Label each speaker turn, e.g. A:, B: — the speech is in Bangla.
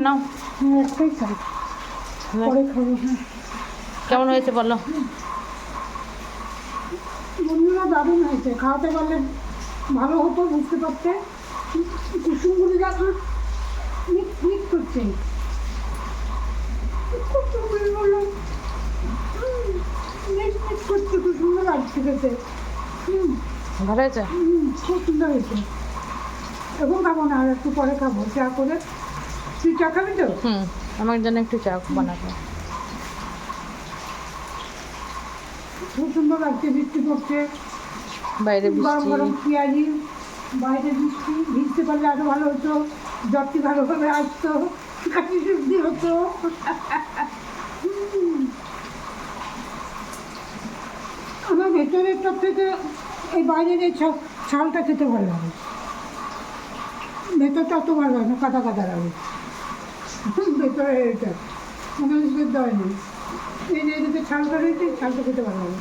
A: নাও।
B: একটাই খাই, পরে খাবো। হ্যাঁ
A: কেমন হয়েছে বলো?
B: বন্ধুরা দারুণ হয়েছে, খাওয়াতে পারলে ভালো হতো, বুঝতে পারতে। কুসুমগুলি যখন মিট মিট করছে, কুসুমগুলি বললো মিট মিট করছে, খুব সুন্দর লাগছে খেতে।
A: ভালো হয়েছে?
B: খুব সুন্দর হয়েছে। এখন খাবো না, আর একটু পরে খাবো চা করে। তুই চা খাবি তো?
A: আমার জন্য একটু চা বানাবো।
B: খুব সুন্দর লাগছে, বৃষ্টি পড়ছে,
A: বাইরে
B: গরম
A: বৃষ্টি।
B: গরম পেঁয়াজি, বাইরে বৃষ্টি। ভিজতে পারলে আরো ভালো হতো, জ্বরটি ভালোভাবে আসতো, কাশি সর্দি হতো। আমার ভেতরের সব থেকে এই বাইরের এই ছালটা খেতে ভালো লাগে, ভেতরটা অত ভালো লাগে না, কাদা কাদা লাগে। ভেতরে এটা মনে হয় সেদ্ধ হয় না। এই যে এদিকে ছালটা রয়েছে, এই ছালটা খেতে ভালো লাগে।